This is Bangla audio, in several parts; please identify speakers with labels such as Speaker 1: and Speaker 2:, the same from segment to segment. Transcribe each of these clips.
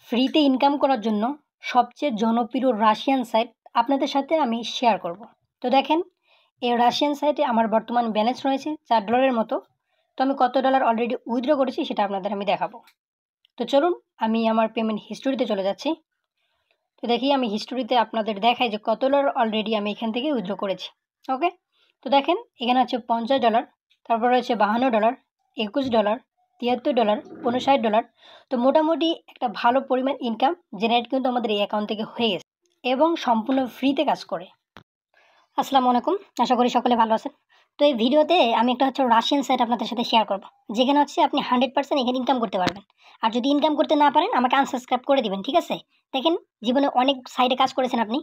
Speaker 1: ফ্রিতে ইনকাম করার জন্য সবচেয়ে জনপ্রিয় রাশিয়ান সাইট আপনাদের সাথে আমি শেয়ার করব। তো দেখেন, এই রাশিয়ান সাইটে আমার বর্তমান ব্যালেন্স রয়েছে $4 মতো। তো আমি কত ডলার অলরেডি উইথড্র করেছি সেটা আপনাদের আমি দেখাবো। তো চলুন আমি আমার পেমেন্ট হিস্টোরিতে চলে যাচ্ছি। তো দেখি আমি হিস্টোরিতে আপনাদের দেখাই যে কত ডলার অলরেডি আমি এখান থেকে উইথড্র করেছি। ওকে, তো দেখেন এখানে আছে $50, তারপর রয়েছে $52, $21, $73, $59। তো মোটামুটি একটা ভালো পরিমাণ ইনকাম জেনারেট কিন্তু আমাদের এই অ্যাকাউন্ট থেকে হয়ে গেছে এবং সম্পূর্ণ ফ্রিতে কাজ করে। আসসালামু আলাইকুম, আশা করি সকলে ভালো আছেন। তো এই ভিডিওতে আমি একটা রাশিয়ান সাইট আপনাদের সাথে শেয়ার করব, যেখানে আপনি 100% এখানে ইনকাম করতে পারবেন। আর যদি ইনকাম করতে না পারেন আমাকে আনসাবস্ক্রাইব করে দিবেন, ঠিক আছে? দেখেন, জীবনে অনেক সাইটে কাজ করেছেন আপনি,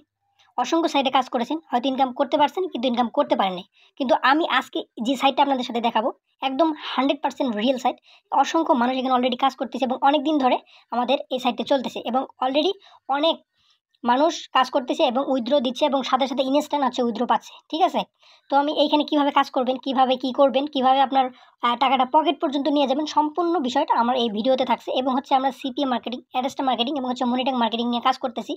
Speaker 1: অসংখ্য সাইটে কাজ করেছেন, হয়তো ইনকাম করতে পারছেন কিন্তু ইনকাম করতে পারেননি। কিন্তু আমি আজকে যে সাইটটা আপনাদের সাথে দেখাবো একদম 100% রিয়েল সাইট। অসংখ্য মানুষ এখানে অলরেডি কাজ করতেছে এবং অনেক দিন ধরে আমাদের এই সাইটটা চলতেছে এবং অলরেডি অনেক মানুষ কাজ করতেছে এবং উইথড্র দিচ্ছে এবং সাথে সাথে ইনস্ট্যান্ট উইথড্র পাচ্ছে, ঠিক আছে? তো আমি এইখানে কিভাবে কাজ করবেন, কিভাবে কি করবেন, কিভাবে আপনার টাকাটা পকেট পর্যন্ত নিয়ে যাবেন, সম্পূর্ণ বিষয়টা আমার এই ভিডিওতে থাকছে। এবং আমরা সিপিএ মার্কেটিং, অ্যাডস্টা মার্কেটিং এবং মনিটরিং মার্কেটিং নিয়ে কাজ করতেছি।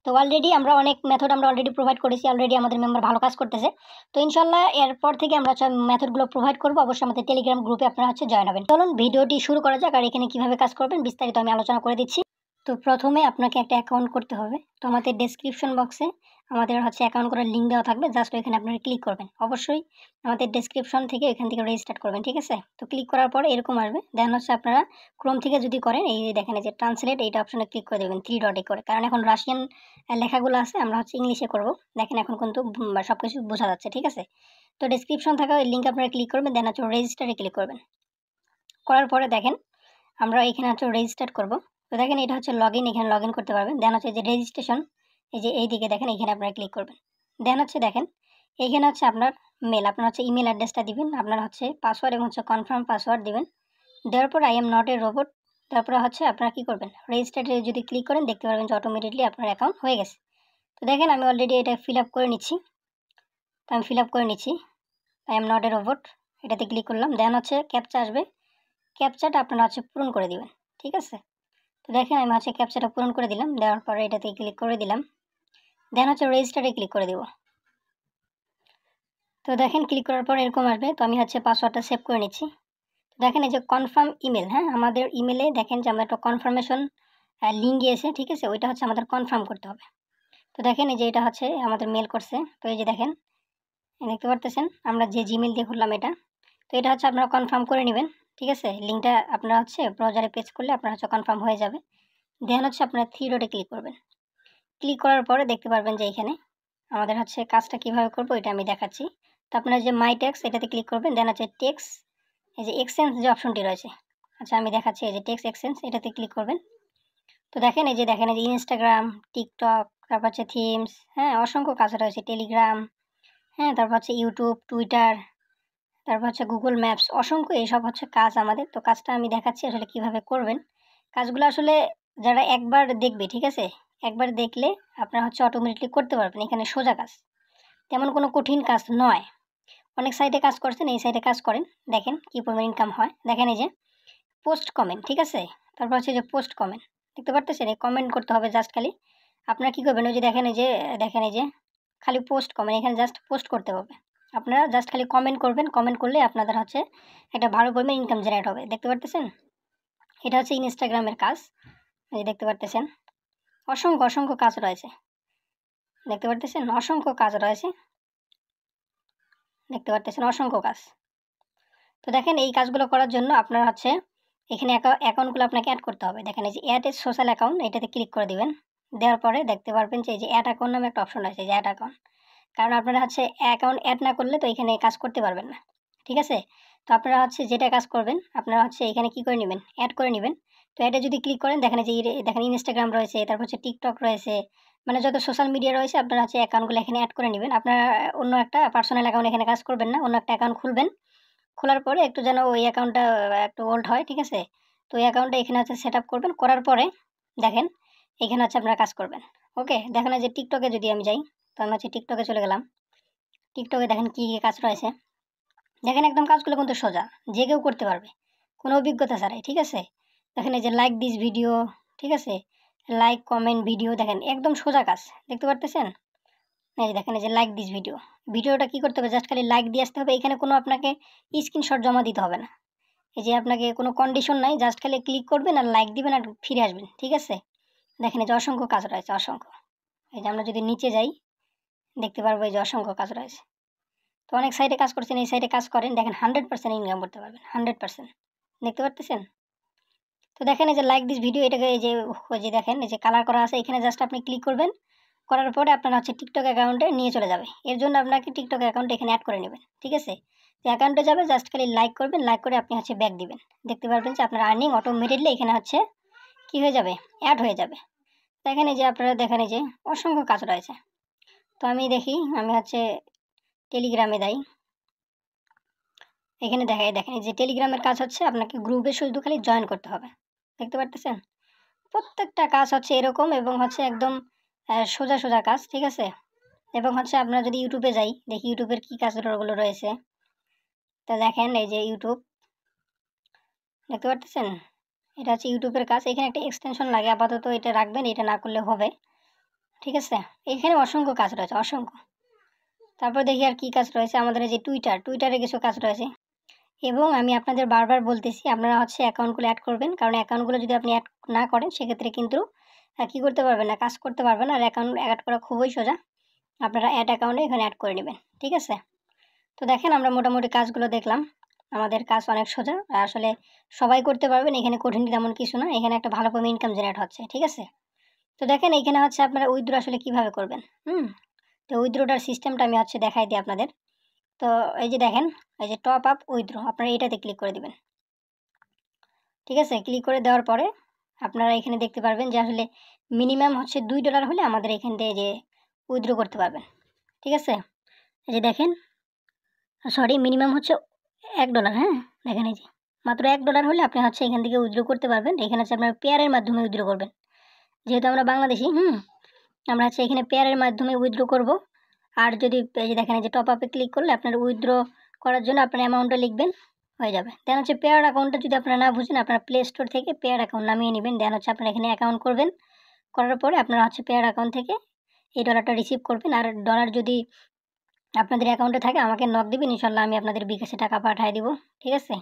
Speaker 1: তো অলরেডি আমরা অনেক মেথড অলরেডি প্রোভাইড করেছি, অলরেডি আমাদের মেম্বার ভালো কাজ করতেছে। তো ইনশাল্লাহ এরপর থেকে আমরা মেথডগুলো প্রোভাইড করবো। অবশ্যই আমাদের টেলিগ্রাম গ্রুপে আপনারা জয়েন হবেন। চলুন ভিডিওটি শুরু করা যাক। আর এখানে কিভাবে কাজ করবেন বিস্তারিত আমি আলোচনা করে দিচ্ছি। তো প্রথমে আপনাকে একটা অ্যাকাউন্ট করতে হবে। তো আমাদের ডেসক্রিপশন বক্সে আমাদের অ্যাকাউন্ট করার লিঙ্ক দেওয়া থাকবে, জাস্ট এখানে আপনারা ক্লিক করবেন। অবশ্যই আমাদের ডেসক্রিপশন থেকে এখান থেকে রেজিস্টার করবেন, ঠিক আছে? তো ক্লিক করার পরে এরকম আসবে। দেন আপনারা ক্রোম থেকে যদি করেন, এই যে দেখেন যে ট্রান্সলেট, এইটা অপশনে ক্লিক করে দেবেন 3 ডটে করে, কারণ এখন রাশিয়ান লেখাগুলো আছে, আমরা ইংলিশে করব। দেখেন এখন কিন্তু সব কিছু বোঝা যাচ্ছে, ঠিক আছে? তো ডেসক্রিপশন থাকা ওই লিঙ্ক আপনারা ক্লিক করবেন, দেন রেজিস্টারে ক্লিক করবেন। করার পরে দেখেন আমরা এখানে রেজিস্টার করব। তো দেখেন এটা লগ ইন, এখানে লগ ইন করতে পারবেন। দেন যে রেজিস্ট্রেশন, এই যে এইদিকে দেখেন এখানে আপনারা ক্লিক করবেন। দেন দেখেন এইখানে আপনার মেল, আপনার ইমেল অ্যাড্রেসটা দিবেন, আপনার পাসওয়ার্ড এবং কনফার্ম পাসওয়ার্ড দিবেন। দেওয়ার পর I am not a robot, তারপরে আপনারা কী করবেন, রেজিস্টারে যদি ক্লিক করেন দেখতে পারবেন যে অটোমেটিকলি আপনার অ্যাকাউন্ট হয়ে গেছে। তো দেখেন আমি অলরেডি এটা ফিল আপ করে নিচ্ছি। তো আমি ফিল আপ করে নিচ্ছি, I am not a robot, এটাতে ক্লিক করলাম। দেন ক্যাপচা আসবে, ক্যাপচাটা আপনারা পূরণ করে দিবেন, ঠিক আছে? তো দেখেন আমি ক্যাপচাটা পূরণ করে দিলাম। দেওয়ার পরে এটাতে ক্লিক করে দিলাম। দেন রেজিস্টারে ক্লিক করে দেব। তো দেখেন ক্লিক করার পর এরকম আসবে। তো আমি পাসওয়ার্ডটা সেভ করে নিচ্ছি। তো দেখেন এই যে কনফার্ম ইমেল, হ্যাঁ, আমাদের ইমেলে দেখেন যে আমরা একটা কনফার্মেশন লিঙ্ক গিয়েছে, ঠিক আছে? ওইটা আমাদের কনফার্ম করতে হবে। তো দেখেন এই যে এটা আমাদের মেল করছে। তো এই যে দেখেন দেখতে পারতেছেন আমরা যে জিমেল দিয়ে খুললাম এটা। তো এটা আপনারা কনফার্ম করে নেবেন, ঠিক আছে? লিঙ্কটা আপনারা ব্রাউজারে পেস্ট করলে আপনার কনফার্ম হয়ে যাবে। দেন আপনারা 3 ডটে ক্লিক করবেন। ক্লিক করার পরে দেখতে পারবেন যে এখানে আমাদের কাজটা কীভাবে করবো এটা আমি দেখাচ্ছি। তো আপনারা যে মাই ট্যাক্স এটাতে ক্লিক করবেন। দেন টেক্স, এই যে এক্সচেঞ্জ যে অপশনটি রয়েছে, আমি দেখাচ্ছি, এই যে টেক্স এক্সচেঞ্জ এটাতে ক্লিক করবেন। তো দেখেন এই যে ইনস্টাগ্রাম, টিকটক, তারপর থিমস, হ্যাঁ, অসংখ্য কাজ রয়েছে, টেলিগ্রাম, হ্যাঁ, তারপর ইউটিউব, টুইটার, তারপর গুগল ম্যাপস, অসংখ্য এইসব কাজ আমাদের। তো কাজটা আমি দেখাচ্ছি কীভাবে করবেন। কাজগুলো যারা একবার দেখবে, ঠিক আছে, একবার দেখলে আপনারা অটোমেটিকলি করতে পারবেন। এখানে সোজা কাজ, তেমন কোনো কঠিন কাজ নয়। অনেক সাইটে কাজ করছেন, এই সাইটে কাজ করেন, দেখেন কী পরিমাণ ইনকাম হয়। দেখেন এই যে পোস্ট কমেন্ট, ঠিক আছে? তারপর যে পোস্ট কমেন্ট দেখতে পারতেছেন, এই কমেন্ট করতে হবে জাস্ট খালি। আপনারা কী করবেন, ওই যে দেখেন এই যে খালি পোস্ট কমেন্ট, এখানে জাস্ট পোস্ট করতে হবে। আপনারা জাস্ট খালি কমেন্ট করবেন, কমেন্ট করলে আপনাদের একটা ভালো পরিমাণ ইনকাম জেনারেট হবে। দেখতে পারতেছেন এটা ইনস্টাগ্রামের কাজ, এই দেখতে পারতেছেন অসংখ্য অসংখ্য কাজ রয়েছে। দেখতে পারতেছেন অসংখ্য কাজ রয়েছে, দেখতে পারতেছেন অসংখ্য কাজ। তো দেখেন এই কাজগুলো করার জন্য আপনার এখানে অ্যাকাউন্টগুলো আপনাকে অ্যাড করতে হবে। দেখেন এই যে অ্যাড এ সোশ্যাল অ্যাকাউন্ট, এটাতে ক্লিক করে দিবেন। দেওয়ার পরে দেখতে পারবেন যে এই যে অ্যাড অ্যাকাউন্ট নামে একটা অপশন আছে, যে অ্যাড অ্যাকাউন্ট। কারণ আপনারা অ্যাকাউন্ট অ্যাড না করলে তো এখানে কাজ করতে পারবেন না, ঠিক আছে? তো আপনারা যেটা কাজ করবেন, আপনারা এখানে কী করে নেবেন, অ্যাড করে নেবেন। তো অ্যাডে যদি ক্লিক করেন দেখেন যে দেখেন ইনস্টাগ্রাম রয়েছে, তারপর টিকটক রয়েছে, মানে যত সোশ্যাল মিডিয়া রয়েছে আপনারা অ্যাকাউন্টগুলো এখানে অ্যাড করে নেবেন। আপনারা অন্য একটা পার্সোনাল অ্যাকাউন্ট এখানে কাজ করবেন না, অন্য একটা অ্যাকাউন্ট খুলবেন। খোলার পরে একটু যেন ওই অ্যাকাউন্টটা একটু ওল্ড হয়, ঠিক আছে? তো ওই অ্যাকাউন্টটা এখানে সেট আপ করবেন। করার পরে দেখেন এখানে আপনারা কাজ করবেন। ওকে, দেখেন যে টিকটকে যদি আমি যাই, তো আমি টিকটকে চলে গেলাম। টিকটকে দেখেন কী কী কাজ রয়েছে। দেখেন একদম কাজগুলো কিন্তু সোজা, যে কেউ করতে পারবে, কোনো অভিজ্ঞতা ছাড়াই, ঠিক আছে? দেখেন এই যে লাইক দিস ভিডিও, ঠিক আছে? লাইক, কমেন্ট, ভিডিও দেখেন একদম সোজা কাজ দেখতে পারতেছেন। এই যে দেখেন এই যে লাইক দিস ভিডিও, ভিডিওটা কী করতে হবে, জাস্ট খালি লাইক দিয়ে আসতে হবে। এখানে কোনো আপনাকে স্ক্রিনশট জমা দিতে হবে না। এই যে আপনাকে কোনো কন্ডিশন নাই, জাস্ট খালি ক্লিক করবেন আর লাইক দিবেন আর ফিরে আসবেন, ঠিক আছে। দেখেন এই যে অসংখ্য কাজ রয়েছে, অসংখ্য। এই যে আমরা যদি নিচে যাই দেখতে পারবো এই যে অসংখ্য কাজ রয়েছে। তো অনেক সাইটে কাজ করছেন, এই সাইটে কাজ করেন, দেখেন 100% ইনকাম করতে পারবেন, 100% দেখতে পারতেছেন। তো দেখেন এই যে লাইক দিস ভিডিও, এটাকে এই যে ওই যে দেখেন এই যে কালার করা আছে, এখানে জাস্ট আপনি ক্লিক করবেন, করার পরে আপনার হচ্ছে টিকটক অ্যাকাউন্টে নিয়ে চলে যাবে। এর জন্য আপনাকে টিকটক অ্যাকাউন্টে এখানে অ্যাড করে নেবেন, ঠিক আছে। তো অ্যাকাউন্টে যাবে, জাস্ট খালি লাইক করবেন, লাইক করে আপনি হচ্ছে ব্যাক দিবেন, দেখতে পারবেন যে আপনার আর্নিং অটোমেটিকলি এখানে হচ্ছে কী হয়ে যাবে, অ্যাড হয়ে যাবে। তো এখানে যে আপনারা দেখেন এই যে অসংখ্য কাজ রয়েছে। তো আমি দেখি, আমি হচ্ছে টেলিগ্রামে যাই, এখানে দেখেন এই যে টেলিগ্রামের কাজ হচ্ছে আপনাকে গ্রুপে শুধু খালি জয়েন করতে হবে, দেখতে পারতেছেন। প্রত্যেকটা কাজ হচ্ছে এরকম এবং হচ্ছে একদম সোজা সোজা কাজ, ঠিক আছে। এবং হচ্ছে আপনারা যদি ইউটিউবে যাই, দেখি ইউটিউবের কী কাজগুলো রয়েছে। তো দেখেন এই যে ইউটিউব দেখতে পারতেছেন, এটা হচ্ছে ইউটিউবের কাজ। এখানে একটা এক্সটেনশন লাগে, আপাতত এটা রাখবেন, এটা না করলে হবে, ঠিক আছে। এখানে অসংখ্য কাজ রয়েছে, অসংখ্য। তারপর দেখি আর কী কাজ রয়েছে, আমাদের এই যে টুইটারে কিছু কাজ রয়েছে। এবং আমি আপনাদের বারবার বলতেছি আপনারা হচ্ছে অ্যাকাউন্টগুলো অ্যাড করবেন, কারণ অ্যাকাউন্টগুলো যদি আপনি অ্যাড না করেন সেক্ষেত্রে কিন্তু কী করতে পারবেন না, কাজ করতে পারবেন না। আর অ্যাকাউন্ট অ্যাড করা খুবই সোজা, আপনারা অ্যাড অ্যাকাউন্টে এখানে অ্যাড করে নেবেন, ঠিক আছে। তো দেখেন আমরা মোটামুটি কাজগুলো দেখলাম, আমাদের কাজ অনেক সোজা, আর আসলে সবাই করতে পারবেন, এখানে কঠিন তেমন কিছু না, এখানে একটা ভালো করে ইনকাম জেনারেট হচ্ছে, ঠিক আছে। তো দেখেন এখানে হচ্ছে আপনারা উইথড্র আসলে কীভাবে করবেন। তো উইথড্রটার সিস্টেমটা আমি হচ্ছে দেখাই দিই আপনাদের। তো এই যে দেখেন এই যে টপ আপ উইথড্র, আপনারা এটাতে ক্লিক করে দেবেন, ঠিক আছে। ক্লিক করে দেওয়ার পরে আপনারা এখানে দেখতে পারবেন যে আসলে মিনিমাম হচ্ছে $2 হলে আমাদের এখান থেকে যে উইথড্র করতে পারবেন, ঠিক আছে। এই যে দেখেন, সরি মিনিমাম হচ্ছে $1, হ্যাঁ দেখেন এই যে মাত্র $1 হলে আপনি হচ্ছে এখান থেকে উইথড্র করতে পারবেন। এখানে হচ্ছে আপনার পেয়ারের মাধ্যমে উইথড্র করবেন, যেহেতু আমরা বাংলাদেশি, আমরা হচ্ছে এখানে পেয়ারের মাধ্যমে উইথড্র করব। আর যদি এই যে দেখেন এই যে টপ আপে ক্লিক করলে আপনার উইথড্র করার জন্য আপনার অ্যামাউন্টটা লিখবেন, হয়ে যাবে। দেন হচ্ছে পেয়ার অ্যাকাউন্টটা যদি আপনারা না বুঝেন, আপনারা প্লে স্টোর থেকে পেয়ার অ্যাকাউন্ট নামিয়ে নেবেন। দেন হচ্ছে আপনারা এখানে অ্যাকাউন্ট করবেন, করার পরে আপনারা হচ্ছে পেয়ার অ্যাকাউন্ট থেকে এই ডলারটা রিসিভ করবেন। আর ডলার যদি আপনাদের অ্যাকাউন্টে থাকে আমাকে নক দিবেন, ইনশাল্লাহ আমি আপনাদের বিকাশে টাকা পাঠিয়ে দিব, ঠিক আছে।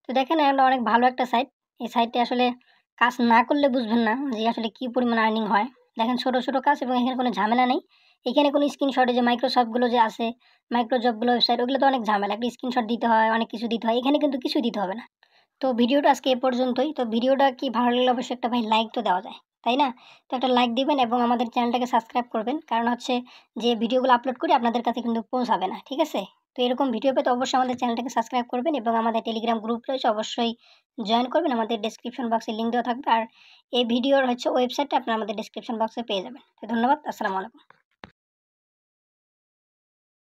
Speaker 1: তো দেখেন এটা অনেক ভালো একটা সাইট, এই সাইটে আসলে কাজ না করলে বুঝবেন না যে আসলে কী পরিমাণ আর্নিং হয়। দেখেন ছোটো ছোটো কাজ এবং এখানে কোনো ঝামেলা নেই। এখানে কোনো স্ক্রিনশটে যে মাইক্রোসফটগুলো যে আছে, মাইক্রোজবগুলো ওয়েবসাইট, ওগুলো তো অনেক ঝামেলা, একটা স্ক্রিনশট দিতে হয়, অনেক কিছু দিতে হয়, এখানে কিন্তু কিছুই দিতে হবে না। তো ভিডিওটা আজকে এ পর্যন্তই। তো ভিডিওটা কি ভালো লাগলে অবশ্যই একটা ভাই লাইক তো দেওয়া যায়, তাই না। তো একটা লাইক দিবেন এবং আমাদের চ্যানেলটাকে সাবস্ক্রাইব করবেন, কারণ হচ্ছে যে ভিডিওগুলো আপলোড করি আপনাদের কাছে কিন্তু পৌঁছাবে না, ঠিক আছে। তো এরকম ভিডিও পেতে অবশ্যই আমাদের চ্যানেলটাকে সাবস্ক্রাইব করবেন এবং আমাদের টেলিগ্রাম গ্রুপ রয়েছে, অবশ্যই জয়েন করবেন, আমাদের ডেসক্রিপশন বক্সে লিঙ্ক দেওয়া থাকবে। আর এই ভিডিওর হচ্ছে ওয়েবসাইটটা আপনারা আমাদের ডেসক্রিপশন বক্সে পেয়ে যাবেন। তো ধন্যবাদ, আসসালামু আলাইকুম।